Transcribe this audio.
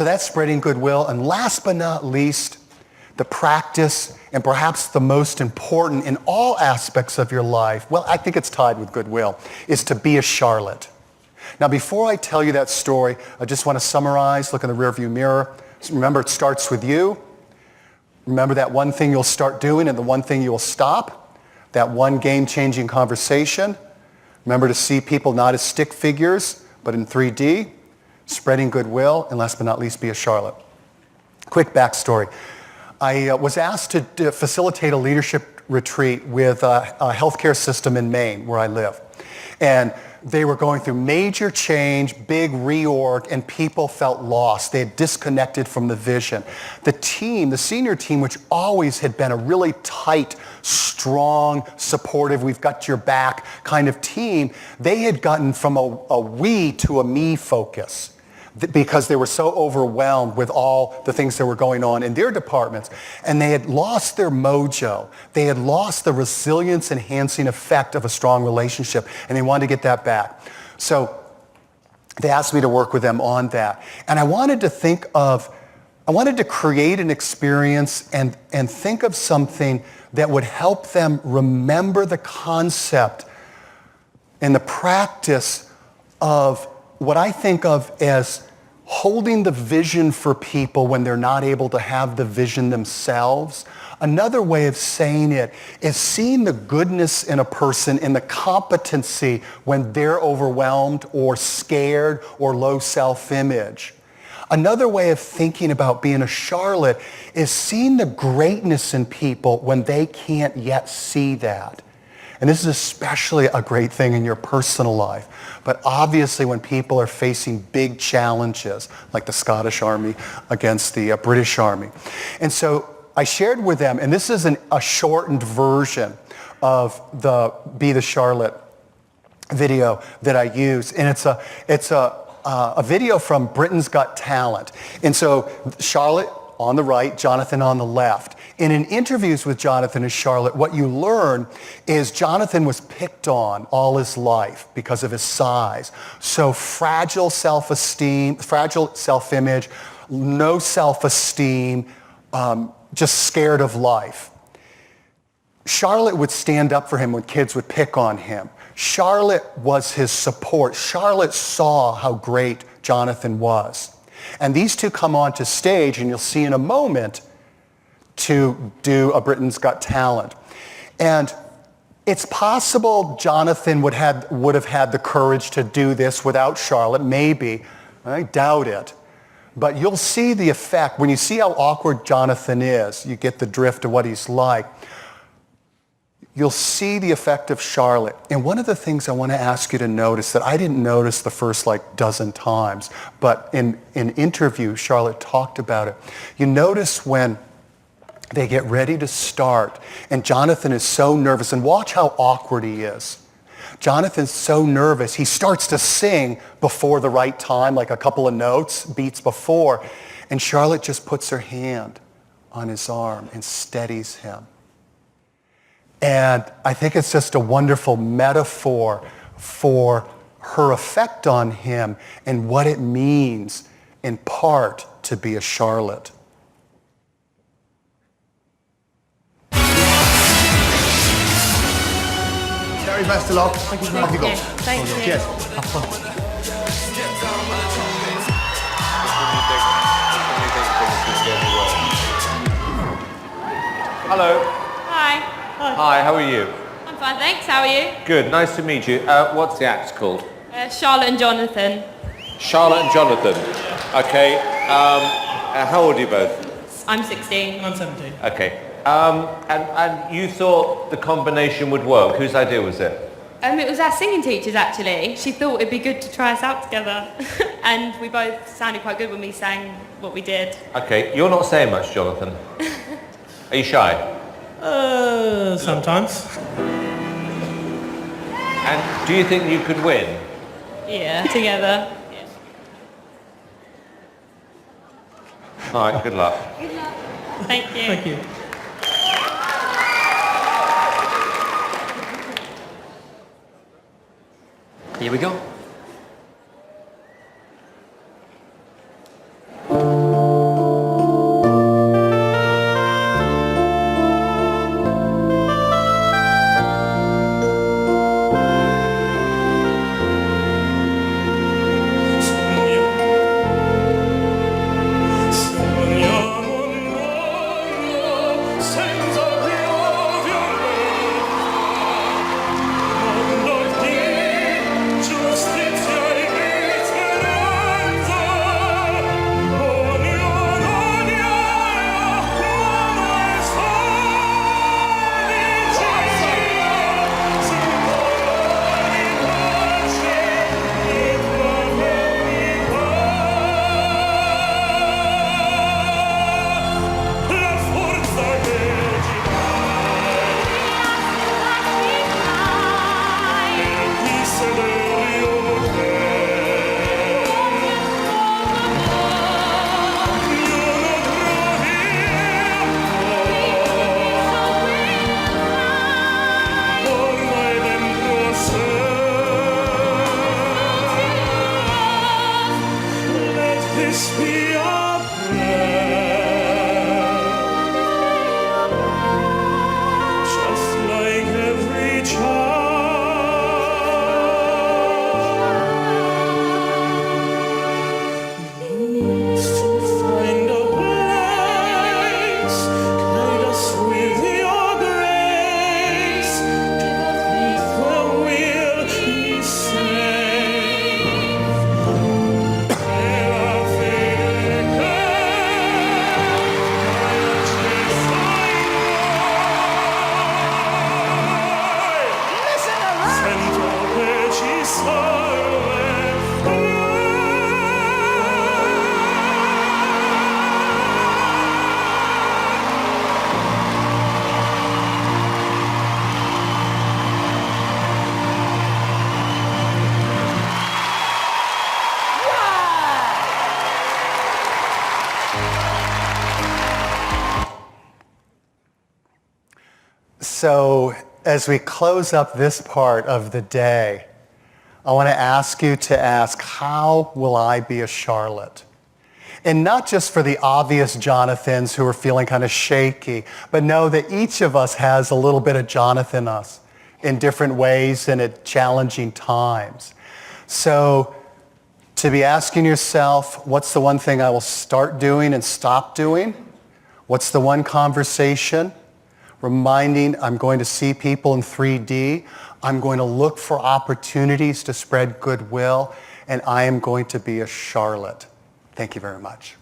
So that's spreading goodwill. And last but not least, the practice, and perhaps the most important in all aspects of your life, well, I think it's tied with goodwill, is to be a Charlotte. Now, before I tell you that story, I just want to summarize, look in the rearview mirror. Remember, it starts with you. Remember that one thing you'll start doing and the one thing you'll stop. That one game-changing conversation. Remember to see people not as stick figures, but in 3D. Spreading goodwill, and last but not least, be a Charlotte. Quick backstory. I was asked to facilitate a leadership retreat with a healthcare system in Maine, where I live. And they were going through major change, big reorg, and people felt lost. They had disconnected from the vision. The team, the senior team, which always had been a really tight, strong, supportive, we've got your back kind of team, they had gotten from a we to a me focus, because they were so overwhelmed with all the things that were going on in their departments. And they had lost their mojo. They had lost the resilience-enhancing effect of a strong relationship, and they wanted to get that back. So they asked me to work with them on that. And I wanted to create an experience and think of something that would help them remember the concept and the practice of what I think of as holding the vision for people when they're not able to have the vision themselves. Another way of saying it is seeing the goodness in a person in the competency when they're overwhelmed or scared or low self-image. Another way of thinking about being a Charlotte is seeing the greatness in people when they can't yet see that. And this is especially a great thing in your personal life. But obviously when people are facing big challenges, like the Scottish Army against the British Army. And so I shared with them, and this is a shortened version of the Be the Charlotte video that I use. And it's a video from Britain's Got Talent. And so Charlotte on the right, Jonathan on the left. And in interviews with Jonathan and Charlotte, what you learn is Jonathan was picked on all his life because of his size. So fragile self-esteem, fragile self-image, no self-esteem, just scared of life. Charlotte would stand up for him when kids would pick on him. Charlotte was his support. Charlotte saw how great Jonathan was. And these two come onto stage, and you'll see in a moment, to do a Britain's Got Talent. And it's possible Jonathan would have had the courage to do this without Charlotte, maybe. I doubt it. But you'll see the effect. When you see how awkward Jonathan is, you get the drift of what he's like. You'll see the effect of Charlotte. And one of the things I want to ask you to notice that I didn't notice the first dozen times, but in interview, Charlotte talked about it. You notice when they get ready to start, and Jonathan is so nervous, and watch how awkward he is. Jonathan's so nervous, he starts to sing before the right time, like a couple of notes, beats before, and Charlotte just puts her hand on his arm and steadies him. And I think it's just a wonderful metaphor for her effect on him and what it means, in part, to be a Charlotte. Very best of luck. Thank you. Have you got? Thank you. Cheers. Have fun. Hello. Hi. Hi, how are you? I'm fine, thanks. How are you? Good, nice to meet you. What's the act called? Charlotte and Jonathan. Charlotte and Jonathan. Okay. How old are you both? I'm 16. I'm 17. Okay. And you thought the combination would work. Whose idea was it? It was our singing teachers, actually. She thought it'd be good to try us out together. And we both sounded quite good when we sang what we did. Okay, you're not saying much, Jonathan. Are you shy? Sometimes. And do you think you could win? Yeah, together. Yeah. All right, good luck. Good luck. Thank you. Thank you. Here we go. this be our prayer? Just like every child needs to find a place, guide us with your grace, beneath where we'll be safe. Where our faded So as we close up this part of the day, I want to ask you to ask, how will I be a Charlotte? And not just for the obvious Jonathans who are feeling kind of shaky, but know that each of us has a little bit of Jonathan in us in different ways and at challenging times. So to be asking yourself, what's the one thing I will start doing and stop doing? What's the one conversation? Reminding I'm going to see people in 3D. I'm going to look for opportunities to spread goodwill, and I am going to be a Charlotte. Thank you very much.